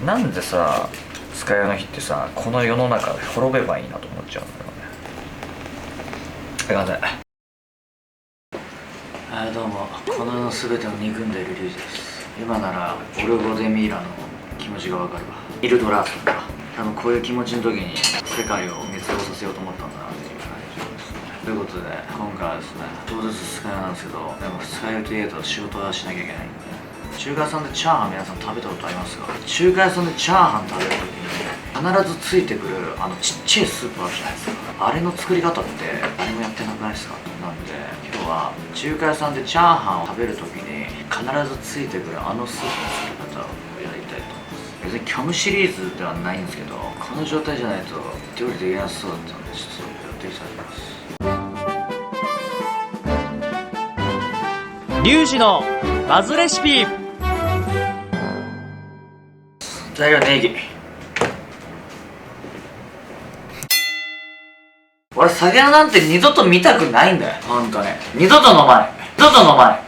なんでさ、二日酔いの日ってさ、この世の中で滅べばいいなと思っちゃうんだよね。すいません。どうも、この世の全てを憎んでいるリュウジです。今ならオルゴ・デ・ミイラの気持ちがわかるわ。イルドラーソンだ。多分こういう気持ちの時に世界を滅亡させようと思ったんだなっていう感じです。ということで今回はですね、当日二日酔いなんですけど、でも二日酔いといえど仕事はしなきゃいけないんで、中華屋さんでチャーハン皆さん食べたことありますか？中華屋さんでチャーハン食べるときに必ずついてくるちっちゃいスープあるじゃないですか。あれの作り方って誰もやってなくないですか？なんで今日は中華屋さんでチャーハンを食べるときに必ずついてくるあのスープの作り方をやりたいと思います。別にキャムシリーズではないんですけど、この状態じゃないと料理できなそうだったのでちょっとやっていきたいと思います。リュウジのバズレシピ。材料ネギ。俺酒なんて二度と見たくないんだよ。ほんとね、二度と飲まない。二度と飲まない。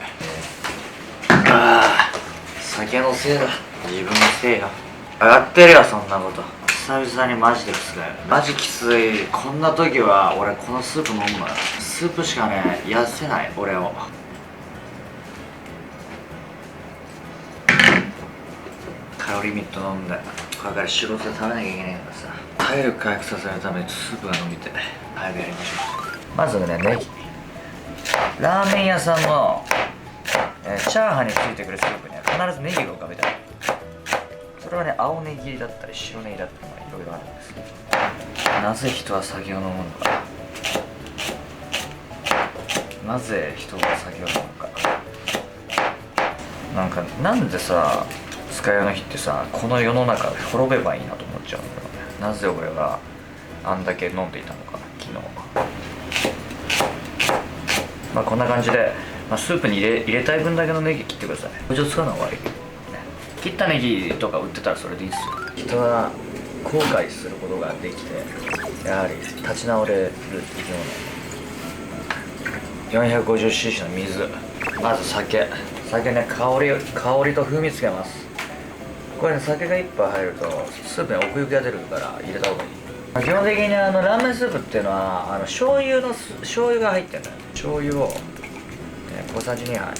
酒のせいだ。自分のせいよ。やってるよそんなこと。久々にマジできつい。マジきつい。こんな時は俺このスープ飲むのよ。スープしかね癒せない俺を。カロリーミット飲んで、これから仕事で食べなきゃいけないからさ、体力回復させるためにスープが飲みて早くやりましょう。まずね、ネギ。ラーメン屋さんの、チャーハンについてくるスープには必ずネギが浮かべてある。それはね、青ネギだったり白ネギだったりいろいろあるんですけど、なぜ人は酒を飲むのか、なぜ人は酒を飲むのか。なんでさ、二日酔いの日ってさ、この世の中で滅べばいいなと思っちゃうんだよね。なぜ俺があんだけ飲んでいたのか、昨日。まあこんな感じで、スープに入れたい分だけのネギ切ってください。補助使うのは悪い、ね、切ったネギとか売ってたらそれでいいっすよ。人は後悔することができて、やはり立ち直れる生き物。450cc の水。まず酒ね、香りと風味つけます。これね、酒が1杯入るとスープに奥行きが出るから入れた方がいい。基本的にラーメンスープっていうのは醤油が入ってるんだよ。醤油を、小さじ2杯。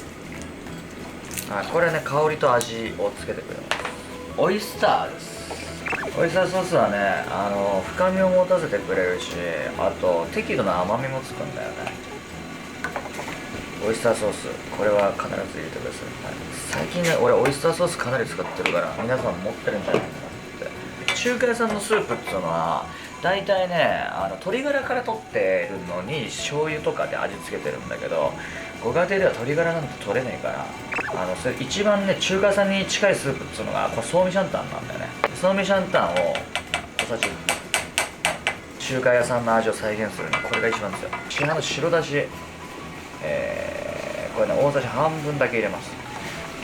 これね、香りと味をつけてくれます。オイスターです。オイスターソースはね、深みを持たせてくれるし、あと適度な甘みもつくんだよね。オイスターソース、これは必ず入れてください。最近ね、俺オイスターソースかなり使ってるから皆さん持ってるんじゃないかなって。中華屋さんのスープっていうのは大体ね、鶏ガラから取ってるのに醤油とかで味付けてるんだけど、ご家庭では鶏ガラなんて取れないから、それ一番ね、中華屋さんに近いスープっていうのがこれソーミシャンタンなんだよね。ソーミシャンタンを小さじ、中華屋さんの味を再現するのこれが一番ですよ。市販の白だし、これね、大さじ半分だけ入れます。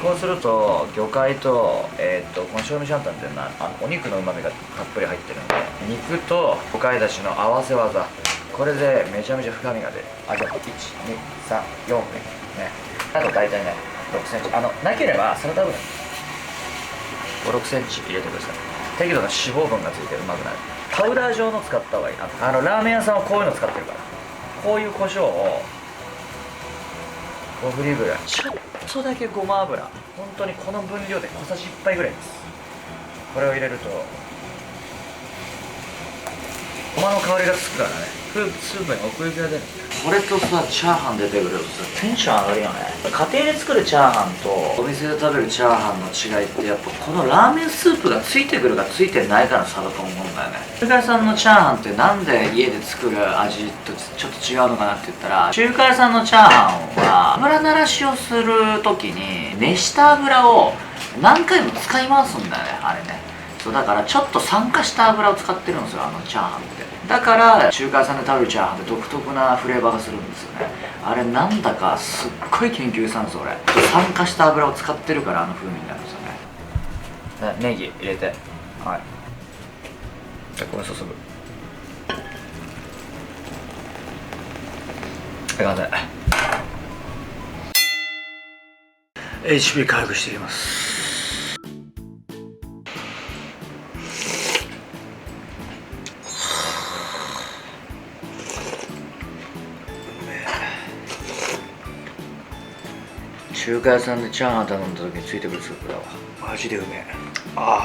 こうすると魚介と、この醤油シャンタンっていうのはお肉のうまみがたっぷり入ってるので、肉と魚介だしの合わせ技、これでめちゃめちゃ深みが出る。じゃあ1、2、3、4ね。あと大体ね、6センチ。なければサラダ油5、6センチ入れてください。適度な脂肪分がついてうまくなる。パウダー状の使った方がいい。ラーメン屋さんはこういうの使ってるから。こういう胡椒を5振りぐらい、ちょっとだけごま油、本当にこの分量で小さじ1杯ぐらいです。これを入れるとごまの香りがつくからね、スープに奥行きが出る。これとさ、チャーハン出てくるとさ、テンション上がるよね。家庭で作るチャーハンとお店で食べるチャーハンの違いって、やっぱこのラーメンスープがついてくるかついてないかの差だと思うんだよね。中華屋さんのチャーハンってなんで家で作る味とちょっと違うのかなって言ったら、中華屋さんのチャーハンは油慣らしをする時に熱した油を何回も使い回すんだよね、あれね。そうだからちょっと酸化した油を使ってるんですよ、チャーハンって。だから中華屋さんで食べるチャーハンって独特なフレーバーがするんですよね。あれなんだかすっごい研究したんですよ俺。酸化した油を使ってるから風味になるんですよね。ネギ入れて、はい、じゃあこれ注ぐ。すいません。HP 回復していきます。中華屋さんでチャーハン頼んだ時についてくるスープだわ。マジでうめえ。あ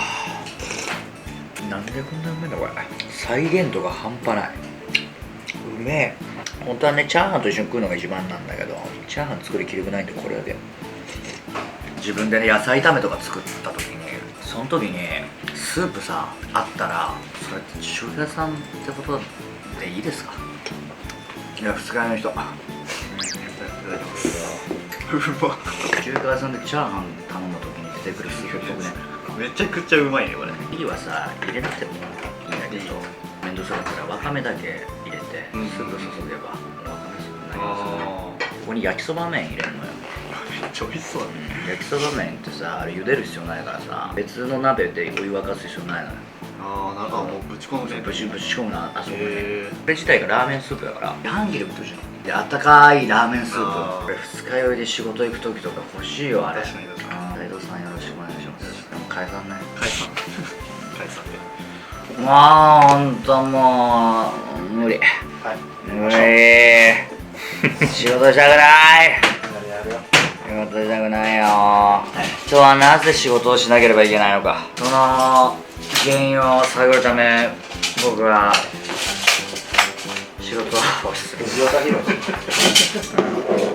あ、なんでこんなうめえんだこれ。再現度が半端ない。うめえ。本当はね、チャーハンと一緒に食うのが一番なんだけど、チャーハン作りきれくないんで、これだけ自分でね、野菜炒めとか作った時に、その時にスープさあったら、それって中華屋さんってことでいいですか？いや、二日酔いの人。中華屋さんでチャーハン頼んだ時に出てくるスープっぽくね。めちゃくちゃうまいねこれ。いいはさ、入れなくてもいいんだけど、面倒くさかったらわかめだけ入れて、スープ注げばわかめスープになりますから。ここに焼きそば麺入れるのよ。めっちゃ美味しそうだね。焼きそば麺ってさ、あれ茹でる必要ないからさ、別の鍋でお湯沸かす必要ないのよ。ああ、なんかもうぶち込むね。ぶち込むな、あそこに。こへれ自体がラーメンスープだから、自販機で売ってるじゃん。で、あったかいラーメンスーあープ。これ二日酔いで仕事行く時とか欲しいよ、あれ。確かに確かに。斉藤さんよろしくお願いします。でも解散ね。解散。解散で。もうほんともう無理。はい。無理。仕事したくない。やるよ。仕事したくないよ。人はなぜ仕事をしなければいけないのか。その原因を探るため、僕は仕事をする。藤岡弘。